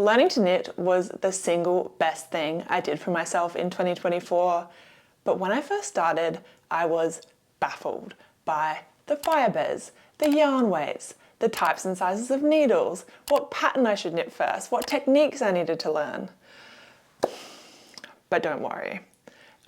Learning to knit was the single best thing I did for myself in 2024, but when I first started, I was baffled by the fibres, the yarn weights, the types and sizes of needles, what pattern I should knit first, what techniques I needed to learn. But don't worry,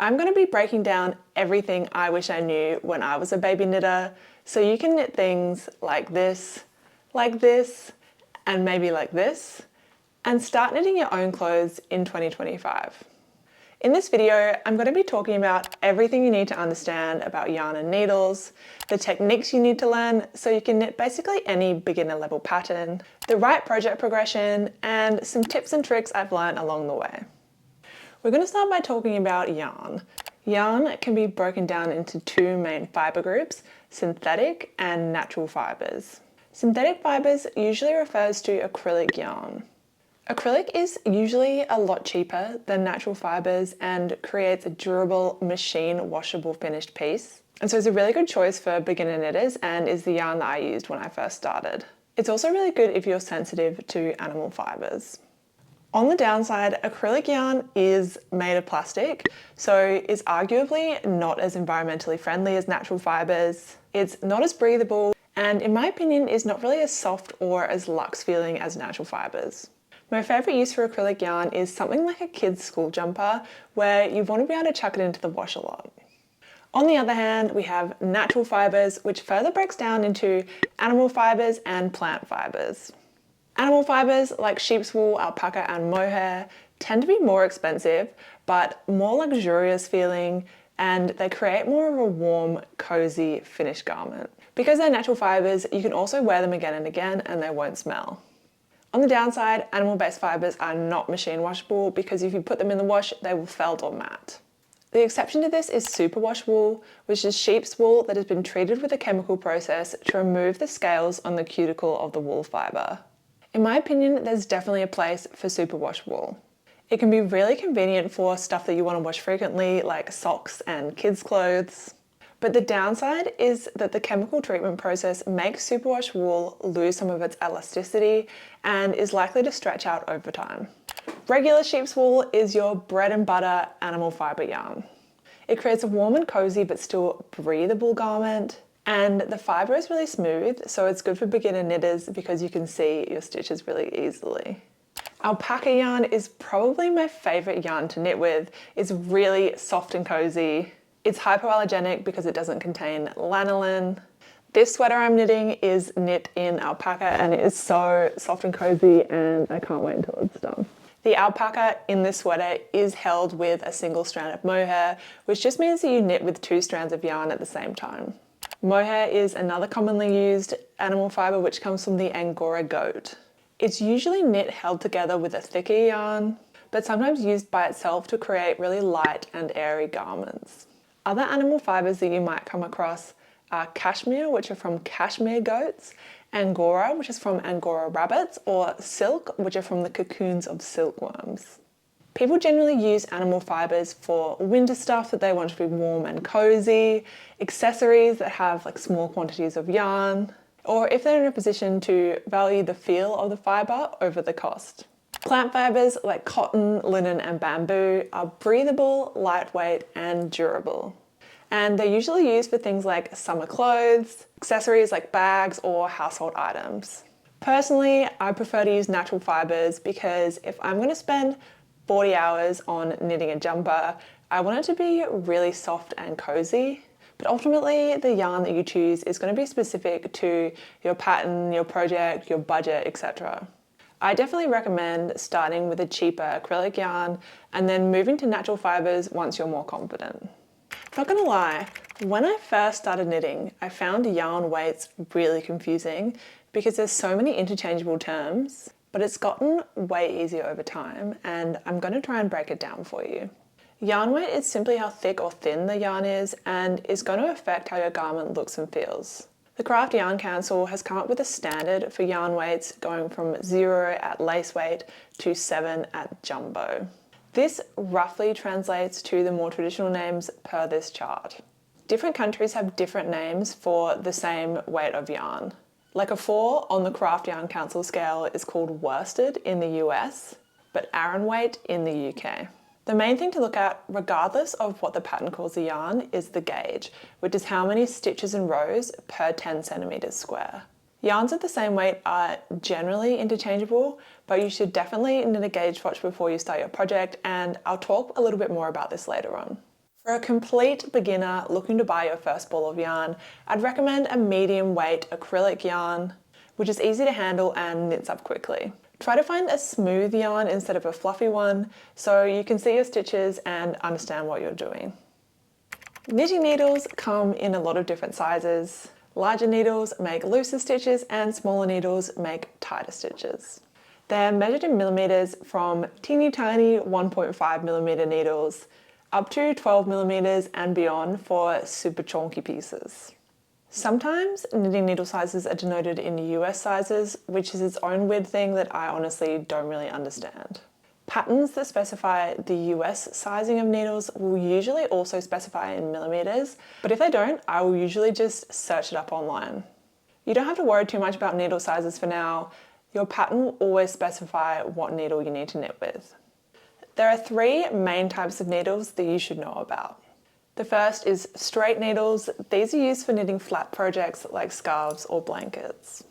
I'm going to be breaking down everything I wish I knew when I was a baby knitter, so you can knit things like this, and maybe like this, and start knitting your own clothes in 2025. In this video, I'm going to be talking about everything you need to understand about yarn and needles, the techniques you need to learn so you can knit basically any beginner level pattern, the right project progression, and some tips and tricks I've learned along the way. We're going to start by talking about yarn. Yarn can be broken down into two main fibre groups, synthetic and natural fibres. Synthetic fibres usually refers to acrylic yarn. Acrylic is usually a lot cheaper than natural fibres and creates a durable, machine washable finished piece. And so it's a really good choice for beginner knitters and is the yarn that I used when I first started. It's also really good if you're sensitive to animal fibres. On the downside, acrylic yarn is made of plastic, so it's arguably not as environmentally friendly as natural fibres. It's not as breathable, and in my opinion, is not really as soft or as luxe feeling as natural fibres. My favourite use for acrylic yarn is something like a kid's school jumper, where you want to be able to chuck it into the wash a lot. On the other hand, we have natural fibres, which further breaks down into animal fibres and plant fibres. Animal fibres like sheep's wool, alpaca and mohair tend to be more expensive, but more luxurious feeling, and they create more of a warm, cozy finished garment. Because they're natural fibres, you can also wear them again and again and they won't smell. On the downside, animal-based fibres are not machine washable because if you put them in the wash, they will felt or matte. The exception to this is superwash wool, which is sheep's wool that has been treated with a chemical process to remove the scales on the cuticle of the wool fibre. In my opinion, there's definitely a place for superwash wool. It can be really convenient for stuff that you want to wash frequently, like socks and kids' clothes. But the downside is that the chemical treatment process makes superwash wool lose some of its elasticity and is likely to stretch out over time. Regular sheep's wool is your bread and butter animal fibre yarn. It creates a warm and cozy but still breathable garment. And the fibre is really smooth, so it's good for beginner knitters because you can see your stitches really easily. Alpaca yarn is probably my favourite yarn to knit with. It's really soft and cozy. It's hypoallergenic because it doesn't contain lanolin. This sweater I'm knitting is knit in alpaca and it is so soft and cozy and I can't wait until it's done. The alpaca in this sweater is held with a single strand of mohair, which just means that you knit with two strands of yarn at the same time. Mohair is another commonly used animal fibre which comes from the Angora goat. It's usually knit held together with a thicker yarn, but sometimes used by itself to create really light and airy garments. Other animal fibres that you might come across are cashmere, which are from cashmere goats, Angora, which is from Angora rabbits, or silk, which are from the cocoons of silkworms. People generally use animal fibres for winter stuff that they want to be warm and cozy, accessories that have like small quantities of yarn, or if they're in a position to value the feel of the fibre over the cost. Plant fibres like cotton, linen and bamboo are breathable, lightweight and durable. And they're usually used for things like summer clothes, accessories like bags or household items. Personally, I prefer to use natural fibres because if I'm going to spend 40 hours on knitting a jumper, I want it to be really soft and cozy. But ultimately, the yarn that you choose is going to be specific to your pattern, your project, your budget, etc. I definitely recommend starting with a cheaper acrylic yarn and then moving to natural fibres once you're more confident. Not gonna lie, when I first started knitting, I found yarn weights really confusing because there's so many interchangeable terms, but it's gotten way easier over time and I'm going to try and break it down for you. Yarn weight is simply how thick or thin the yarn is and is going to affect how your garment looks and feels. The Craft Yarn Council has come up with a standard for yarn weights going from 0 at lace weight to 7 at jumbo. This roughly translates to the more traditional names per this chart. Different countries have different names for the same weight of yarn. Like a 4 on the Craft Yarn Council scale is called worsted in the US, but Aran weight in the UK. The main thing to look at, regardless of what the pattern calls the yarn, is the gauge, which is how many stitches and rows per 10 centimeters square. Yarns of the same weight are generally interchangeable, but you should definitely knit a gauge swatch before you start your project, and I'll talk a little bit more about this later on. For a complete beginner looking to buy your first ball of yarn, I'd recommend a medium weight acrylic yarn, which is easy to handle and knits up quickly. Try to find a smooth yarn instead of a fluffy one, so you can see your stitches and understand what you're doing. Knitting needles come in a lot of different sizes. Larger needles make looser stitches and smaller needles make tighter stitches. They're measured in millimeters from teeny tiny 1.5 millimeter needles up to 12 millimeters and beyond for super chunky pieces. Sometimes knitting needle sizes are denoted in US sizes, which is its own weird thing that I honestly don't really understand. Patterns that specify the US sizing of needles will usually also specify in millimeters, but if they don't, I will usually just search it up online. You don't have to worry too much about needle sizes for now. Your pattern will always specify what needle you need to knit with. There are 3 main types of needles that you should know about. The first is straight needles. These are used for knitting flat projects like scarves or blankets.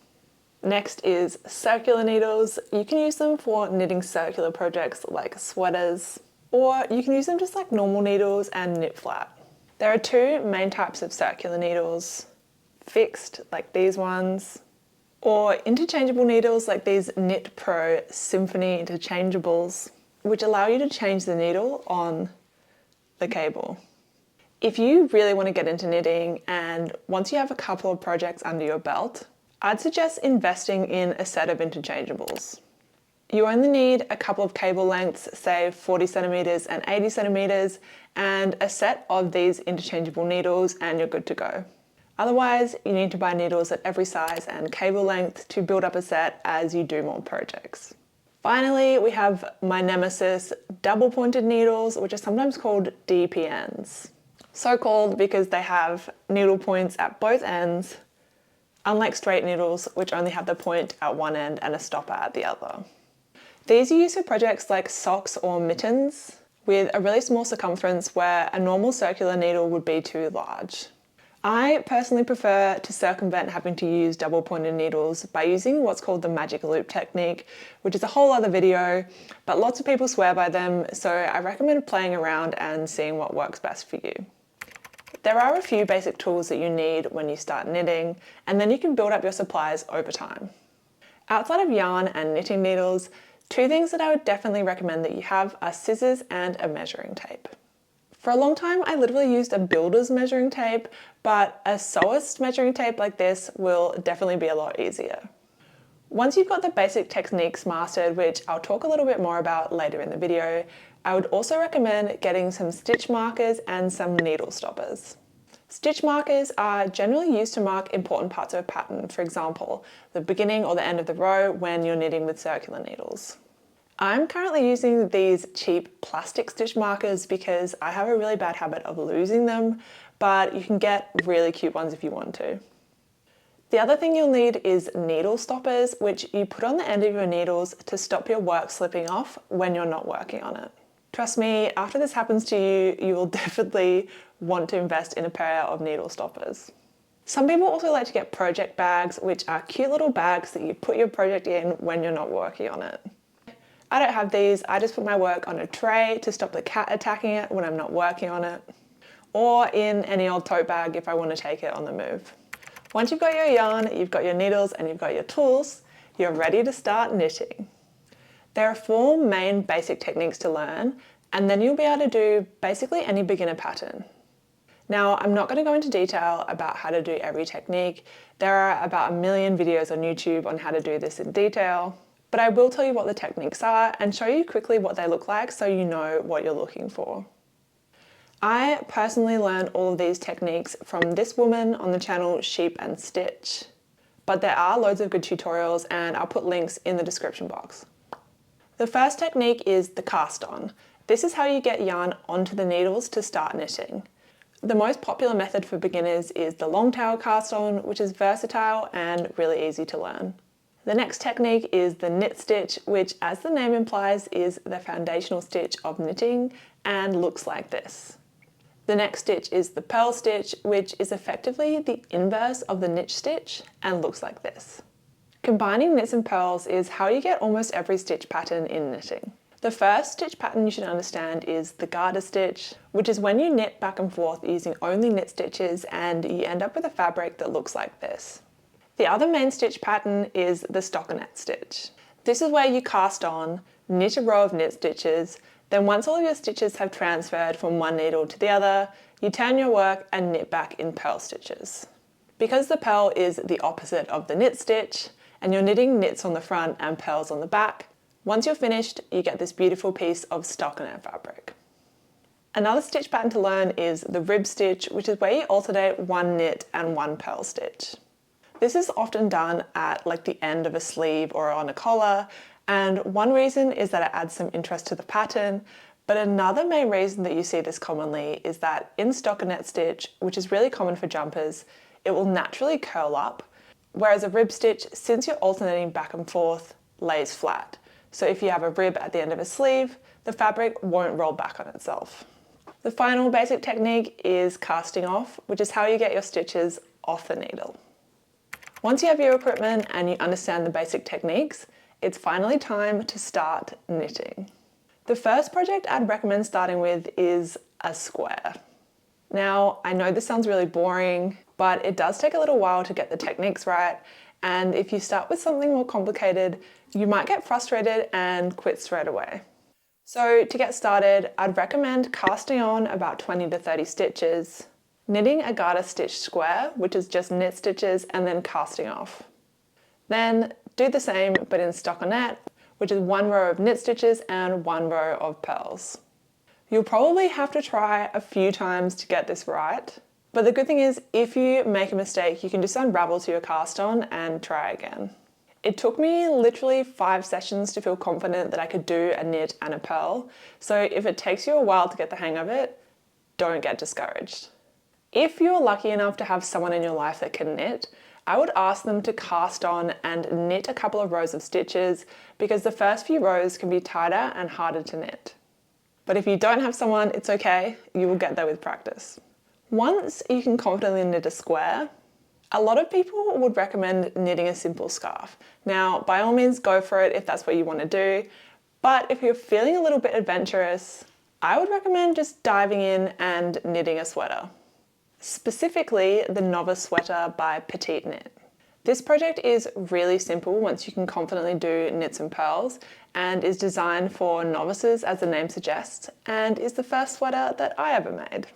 Next is circular needles. You can use them for knitting circular projects like sweaters, or you can use them just like normal needles and knit flat. There are 2 main types of circular needles: fixed, like these ones, or interchangeable needles like these Knit Pro Symphony interchangeables, which allow you to change the needle on the cable. If you really want to get into knitting and once you have a couple of projects under your belt, I'd suggest investing in a set of interchangeables. You only need a couple of cable lengths, say 40 centimeters and 80 centimeters, and a set of these interchangeable needles and you're good to go. Otherwise, you need to buy needles at every size and cable length to build up a set as you do more projects. Finally, we have my nemesis, double pointed needles, which are sometimes called DPNs. So called because they have needle points at both ends, unlike straight needles, which only have the point at one end and a stopper at the other. These are used for projects like socks or mittens, with a really small circumference where a normal circular needle would be too large. I personally prefer to circumvent having to use double pointed needles by using what's called the magic loop technique, which is a whole other video, but lots of people swear by them, so I recommend playing around and seeing what works best for you. There are a few basic tools that you need when you start knitting, and then you can build up your supplies over time. Outside of yarn and knitting needles, 2 things that I would definitely recommend that you have are scissors and a measuring tape. For a long time, I literally used a builder's measuring tape, but a sewist measuring tape like this will definitely be a lot easier. Once you've got the basic techniques mastered, which I'll talk a little bit more about later in the video, I would also recommend getting some stitch markers and some needle stoppers. Stitch markers are generally used to mark important parts of a pattern, for example, the beginning or the end of the row when you're knitting with circular needles. I'm currently using these cheap plastic stitch markers because I have a really bad habit of losing them, but you can get really cute ones if you want to. The other thing you'll need is needle stoppers, which you put on the end of your needles to stop your work slipping off when you're not working on it. Trust me, after this happens to you, you will definitely want to invest in a pair of needle stoppers. Some people also like to get project bags, which are cute little bags that you put your project in when you're not working on it. I don't have these, I just put my work on a tray to stop the cat attacking it when I'm not working on it, or in any old tote bag if I want to take it on the move. Once you've got your yarn, you've got your needles, and you've got your tools, you're ready to start knitting. There are 4 main basic techniques to learn, and then you'll be able to do basically any beginner pattern. Now, I'm not going to go into detail about how to do every technique. There are about 1 million videos on YouTube on how to do this in detail. But I will tell you what the techniques are and show you quickly what they look like so you know what you're looking for. I personally learned all of these techniques from this woman on the channel Sheep and Stitch, but there are loads of good tutorials and I'll put links in the description box. The first technique is the cast on. This is how you get yarn onto the needles to start knitting. The most popular method for beginners is the long tail cast on, which is versatile and really easy to learn. The next technique is the knit stitch, which, as the name implies, is the foundational stitch of knitting and looks like this. The next stitch is the purl stitch, which is effectively the inverse of the niche stitch and looks like this. Combining knits and purls is how you get almost every stitch pattern in knitting. The first stitch pattern you should understand is the garter stitch, which is when you knit back and forth using only knit stitches and you end up with a fabric that looks like this. The other main stitch pattern is the stockinette stitch. This is where you cast on, knit a row of knit stitches, then once all of your stitches have transferred from one needle to the other, you turn your work and knit back in purl stitches. Because the purl is the opposite of the knit stitch, and you're knitting knits on the front and purls on the back, once you're finished, you get this beautiful piece of stockinette fabric. Another stitch pattern to learn is the rib stitch, which is where you alternate one knit and one purl stitch. This is often done at like the end of a sleeve or on a collar, and one reason is that it adds some interest to the pattern, but another main reason that you see this commonly is that in stockinette stitch, which is really common for jumpers, it will naturally curl up, whereas a rib stitch, since you're alternating back and forth, lays flat. So if you have a rib at the end of a sleeve, the fabric won't roll back on itself. The final basic technique is casting off, which is how you get your stitches off the needle. Once you have your equipment and you understand the basic techniques, it's finally time to start knitting. The first project I'd recommend starting with is a square. Now, I know this sounds really boring, but it does take a little while to get the techniques right, and if you start with something more complicated, you might get frustrated and quit straight away. So to get started, I'd recommend casting on about 20 to 30 stitches, knitting a garter stitch square, which is just knit stitches, and then casting off. Then do the same but in stockinette, which is one row of knit stitches and one row of purls. You'll probably have to try a few times to get this right, but the good thing is if you make a mistake, you can just unravel to your cast on and try again. It took me literally 5 sessions to feel confident that I could do a knit and a purl, so if it takes you a while to get the hang of it, don't get discouraged. If you're lucky enough to have someone in your life that can knit, I would ask them to cast on and knit a couple of rows of stitches because the first few rows can be tighter and harder to knit. But if you don't have someone, it's okay, you will get there with practice. Once you can confidently knit a square, a lot of people would recommend knitting a simple scarf. Now, by all means, go for it if that's what you want to do, but if you're feeling a little bit adventurous, I would recommend just diving in and knitting a sweater. Specifically, the Novice Sweater by Petite Knit. This project is really simple once you can confidently do knits and purls and is designed for novices as the name suggests and is the first sweater that I ever made.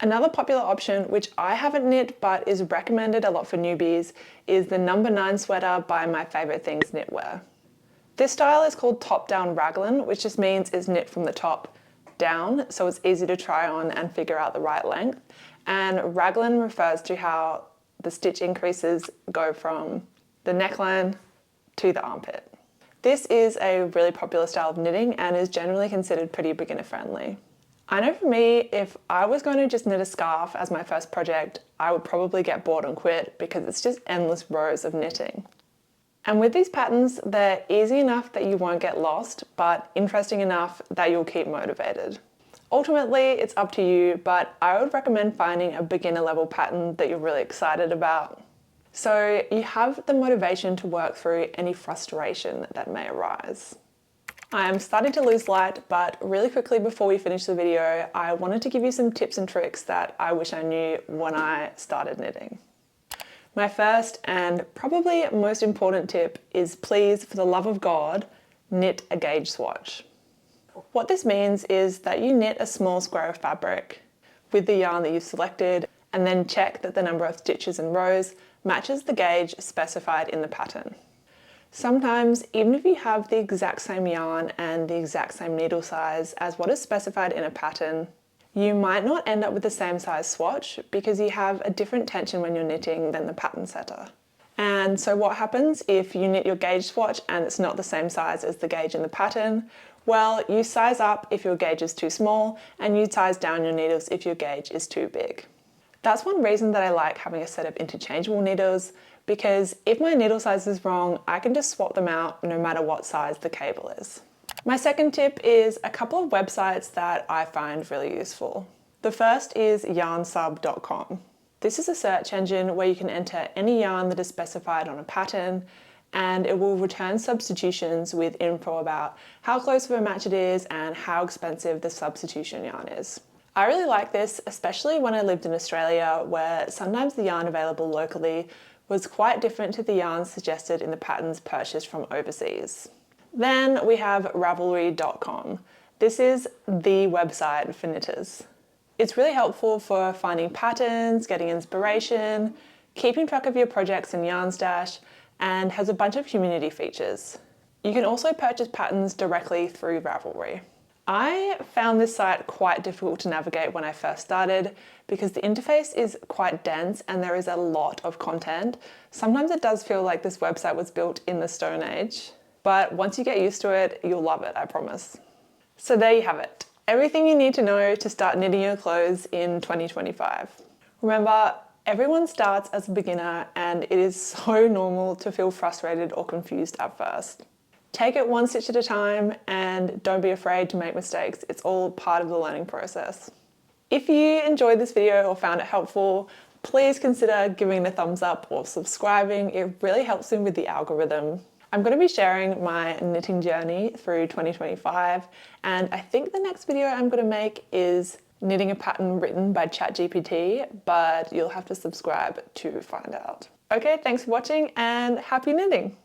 Another popular option, which I haven't knit but is recommended a lot for newbies, is the No. 9 sweater by My Favorite Things Knitwear. This style is called top-down raglan, which just means it's knit from the top down, so it's easy to try on and figure out the right length. And raglan refers to how the stitch increases go from the neckline to the armpit. This is a really popular style of knitting and is generally considered pretty beginner friendly. I know for me, if I was going to just knit a scarf as my first project, I would probably get bored and quit because it's just endless rows of knitting. And with these patterns, they're easy enough that you won't get lost, but interesting enough that you'll keep motivated. Ultimately, it's up to you, but I would recommend finding a beginner level pattern that you're really excited about, so you have the motivation to work through any frustration that may arise. I am starting to lose light, but really quickly before we finish the video, I wanted to give you some tips and tricks that I wish I knew when I started knitting. My first and probably most important tip is please, for the love of God, knit a gauge swatch. What this means is that you knit a small square of fabric with the yarn that you've selected and then check that the number of stitches and rows matches the gauge specified in the pattern. Sometimes, even if you have the exact same yarn and the exact same needle size as what is specified in a pattern, you might not end up with the same size swatch because you have a different tension when you're knitting than the pattern setter. And so what happens if you knit your gauge swatch and it's not the same size as the gauge in the pattern? Well, you size up if your gauge is too small and you size down your needles if your gauge is too big. That's one reason that I like having a set of interchangeable needles, because if my needle size is wrong, I can just swap them out no matter what size the cable is. My second tip is a couple of websites that I find really useful. The first is yarnsub.com. This is a search engine where you can enter any yarn that is specified on a pattern, and it will return substitutions with info about how close of a match it is and how expensive the substitution yarn is. I really like this, especially when I lived in Australia, where sometimes the yarn available locally was quite different to the yarn suggested in the patterns purchased from overseas. Then we have Ravelry.com. This is the website for knitters. It's really helpful for finding patterns, getting inspiration, keeping track of your projects in Yarn Stash, and has a bunch of community features. You can also purchase patterns directly through Ravelry. I found this site quite difficult to navigate when I first started because the interface is quite dense and there is a lot of content. Sometimes it does feel like this website was built in the Stone Age, but once you get used to it, you'll love it, I promise. So there you have it. Everything you need to know to start knitting your clothes in 2025. Remember, everyone starts as a beginner and it is so normal to feel frustrated or confused at first. Take it one stitch at a time and don't be afraid to make mistakes. It's all part of the learning process. If you enjoyed this video or found it helpful, please consider giving it a thumbs up or subscribing. It really helps me with the algorithm. I'm going to be sharing my knitting journey through 2025, and I think the next video I'm going to make is knitting a pattern written by ChatGPT, but you'll have to subscribe to find out. Okay, thanks for watching and happy knitting!